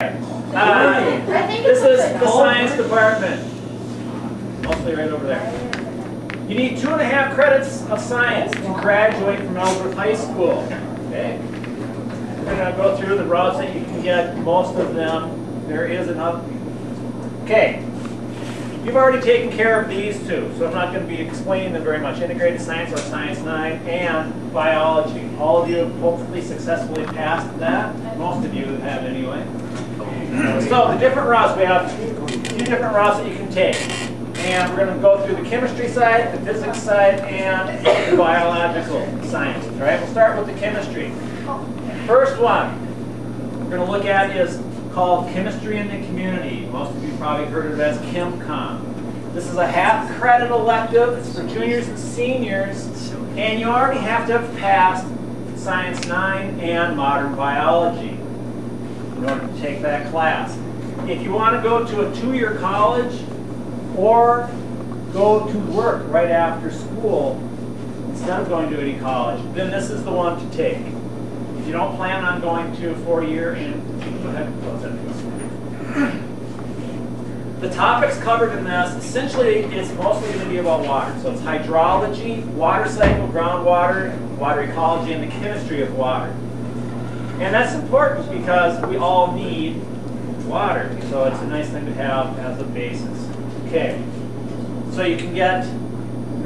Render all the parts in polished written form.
This is the science department. Mostly right over there. You need 2.5 credits of science to graduate from Ellsworth High School. Okay? We're going to go through the routes that you can get, most of them. There is another. Okay. You've already taken care of these two, so I'm not going to be explaining them very much. Integrated Science or Science 9 and Biology. All of you have hopefully successfully passed that. Most of you have anyway. So the different routes, we have 2 different routes that you can take. And we're going to go through the chemistry side, the physics side, and the biological sciences. All right, we'll start with the chemistry. First one we're going to look at is called Chemistry in the Community. Most of you probably heard of it as ChemCom. This is a half-credit elective. It's for juniors and seniors. And you already have to have passed Science 9 and Modern Biology in order to take that class. If you want to go to a 2-year college or go to work right after school instead of going to any college, then this is the one to take. If you don't plan on going to a 4-year, and go ahead and close that. The topics covered in this, essentially, it's mostly going to be about water. So it's hydrology, water cycle, groundwater, water ecology, and the chemistry of water. And that's important because we all need water. So it's a nice thing to have as a basis. Okay. So you can get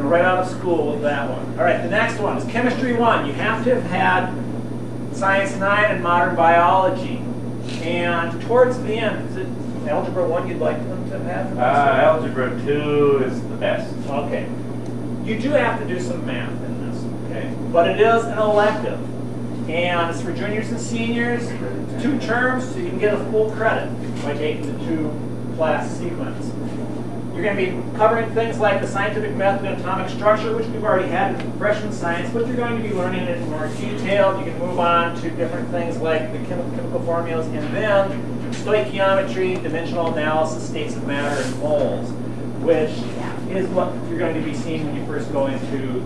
right out of school with that one. All right, the next one is Chemistry 1. You have to have had Science 9 and Modern Biology. And towards the end, is it Algebra 1 you'd like them to have? Algebra 2 is the best. Okay. You do have to do some math in this, okay? But it is an elective. And it's for juniors and seniors, 2 terms, so you can get a full credit by taking the 2-class sequence. You're going to be covering things like the scientific method and atomic structure, which we've already had in freshman science, but you're going to be learning it in more detail. You can move on to different things like the chemical formulas, and then stoichiometry, dimensional analysis, states of matter, and moles, which is what you're going to be seeing when you first go into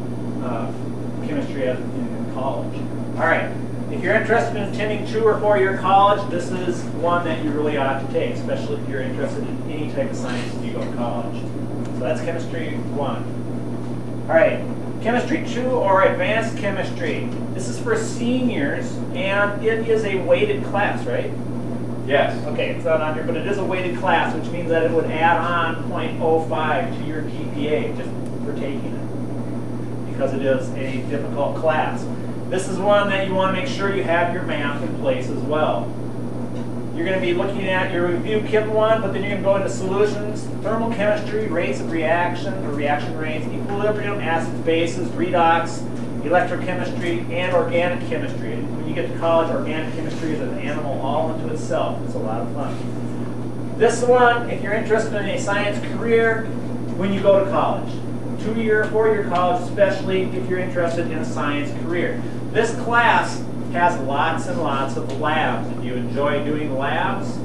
chemistry in college. All right. If you're interested in attending 2- or 4-year college, this is one that you really ought to take, especially if you're interested in any type of science when you go to college. So that's Chemistry 1. All right, Chemistry 2 or Advanced Chemistry. This is for seniors, and it is a weighted class, right? Yes. Okay, it's not on here, but it is a weighted class, which means that it would add on 0.05 to your GPA just for taking it, because it is a difficult class. This is one that you want to make sure you have your math in place as well. You're going to be looking at your review Chem 1, but then you're going to go into solutions, thermal chemistry, rates of reaction, or reaction rates, equilibrium, acids, bases, redox, electrochemistry, and organic chemistry. And when you get to college, organic chemistry is an animal all unto itself. It's a lot of fun. This one, if you're interested in a science career, when you go to college. 2-year, 4-year college, especially if you're interested in a science career. This class has lots and lots of labs. If you enjoy doing labs,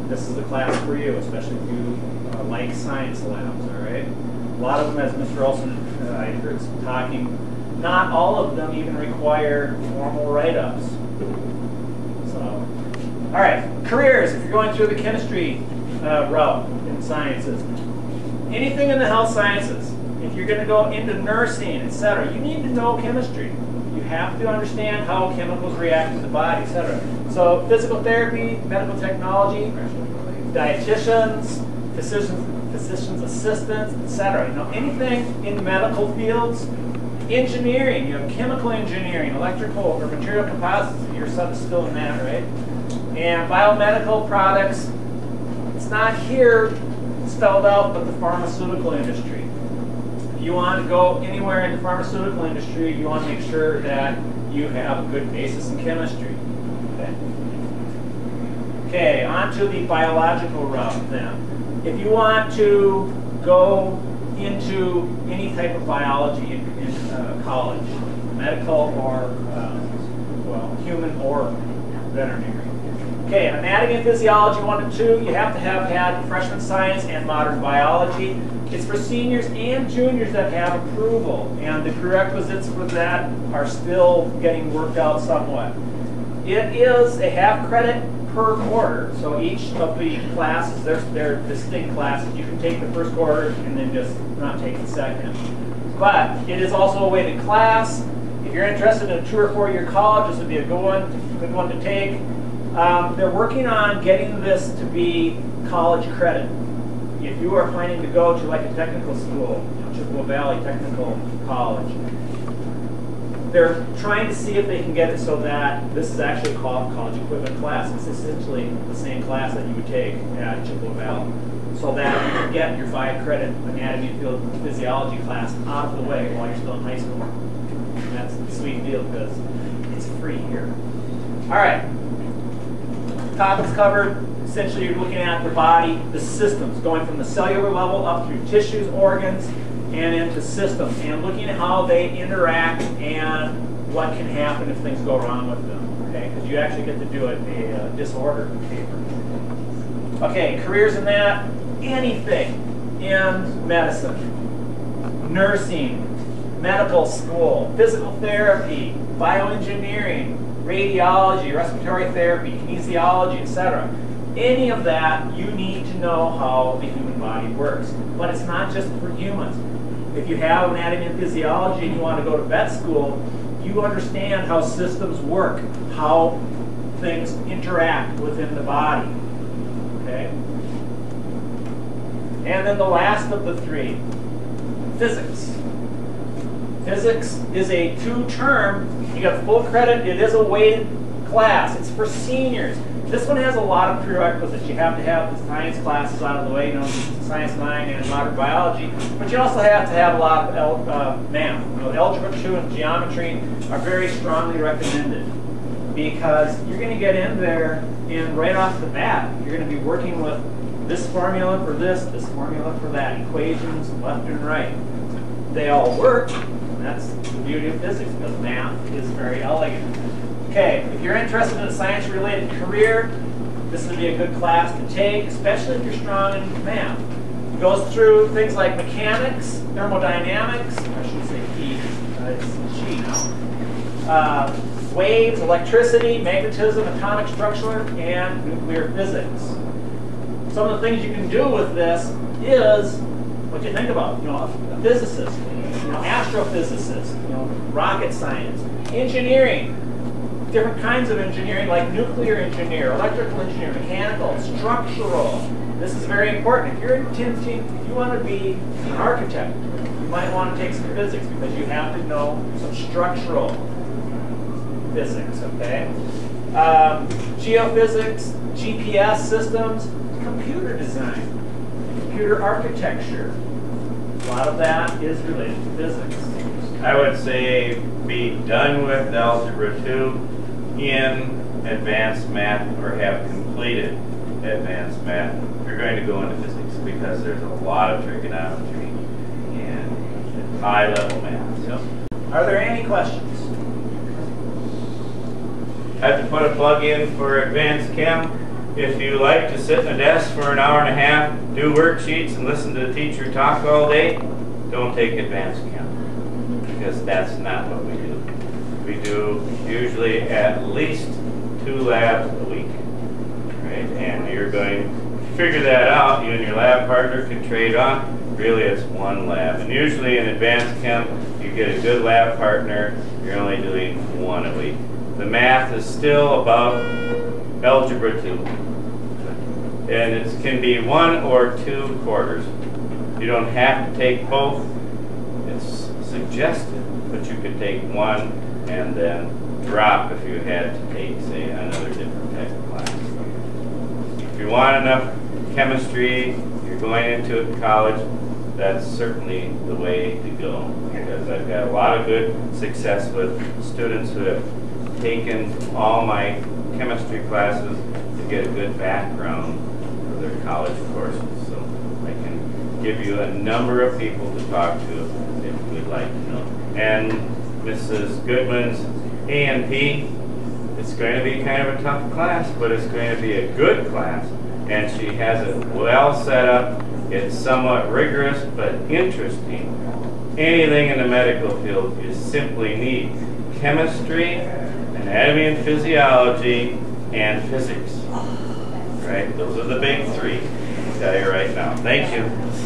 this is the class for you, especially if you like science labs, all right? A lot of them, as Mr. Olson, I heard talking, not all of them even require formal write-ups. So, all right, careers, if you're going through the chemistry route in sciences. Anything in the health sciences. If you're going to go into nursing, etc., you need to know chemistry. You have to understand how chemicals react in the body, etc. So physical therapy, medical technology, dietitians, physicians assistants, etc. You know, anything in medical fields. Engineering, you have chemical engineering, electrical or material composites. Your son is still in that, right? And biomedical products. It's not here spelled out, but the pharmaceutical industry. If you want to go anywhere in the pharmaceutical industry, you want to make sure that you have a good basis in chemistry. Okay, on to the biological route then. If you want to go into any type of biology in college, medical or, well, human or veterinary. Okay, anatomy and physiology 1 and 2, you have to have had freshman science and modern biology. It's for seniors and juniors that have approval, and the prerequisites for that are still getting worked out somewhat. It is a half-credit per quarter. So each of the classes, they're distinct classes. You can take the first quarter and then just not take the second. But it is also a weighted class. If you're interested in a 2 or 4 year college, this would be a good one to take. They're working on getting this to be college credit. If you are planning to go to like a technical school, Chippewa Valley Technical College, they're trying to see if they can get it so that this is actually called college equivalent class. It's essentially the same class that you would take at Chippewa Valley, so that you can get your 5 credit anatomy and physiology class out of the way while you're still in high school. And that's a sweet deal because it's free here. All right, topics covered. Essentially, you're looking at the body, the systems, going from the cellular level up through tissues, organs, and into systems, and looking at how they interact and what can happen if things go wrong with them. Okay, because you actually get to do a disorder paper. Okay, careers in that, anything in medicine, nursing, medical school, physical therapy, bioengineering, radiology, respiratory therapy, kinesiology, etc. Any of that, you need to know how the human body works. But it's not just for humans. If you have anatomy and physiology and you want to go to vet school, you understand how systems work, how things interact within the body. Okay? And then the last of the 3, physics. Physics is a 2-term. You got full credit. It is a weighted class. It's for seniors. This one has a lot of prerequisites. You have to have the science classes out of the way, you know, Science 9 and modern biology, but you also have to have a lot of math. You know, Algebra 2 and geometry are very strongly recommended because you're going to get in there and right off the bat, you're going to be working with this formula for this formula for that, equations left and right. They all work, and that's the beauty of physics because math is very elegant. Okay, if you're interested in a science-related career, this would be a good class to take, especially if you're strong in math. It goes through things like mechanics, thermodynamics, I should say he, it's she now, waves, electricity, magnetism, atomic structure, and nuclear physics. Some of the things you can do with this is what you think about, you know, a physicist, you know, astrophysicist, you know, rocket science, engineering. Different kinds of engineering like nuclear engineer, electrical engineer, mechanical, structural. This is very important. If you want to be an architect, you might want to take some physics because you have to know some structural physics, okay? Geophysics, GPS systems, computer design, computer architecture. A lot of that is related to physics. I would say be done with Algebra 2 in advanced math or have completed advanced math. You're going to go into physics because there's a lot of trigonometry and high-level math. Yep. Are there any questions? I have to put a plug in for advanced chem. If you like to sit in a desk for an hour and a half, do worksheets, and listen to the teacher talk all day, don't take advanced chem because that's not what we do. We do usually at least 2 labs a week, right? And you're going to figure that out. You and your lab partner can trade off. Really, it's 1 lab. And usually in advanced chem, you get a good lab partner. You're only doing 1 a week. The math is still above Algebra 2. And it can be 1 or 2 quarters. You don't have to take both. It's suggested, but you could take 1 and then drop if you had to take, say, another different type of class. If you want enough chemistry, you're going into it in college, that's certainly the way to go. Because I've got a lot of good success with students who have taken all my chemistry classes to get a good background for their college courses. So I can give you a number of people to talk to if you'd like to know. And Mrs. Goodman's A&P, it's going to be kind of a tough class, but it's going to be a good class. And she has it well set up. It's somewhat rigorous, but interesting. Anything in the medical field, you simply need chemistry, anatomy and physiology, and physics. Right, those are the big three. I'll tell you right now. Thank you.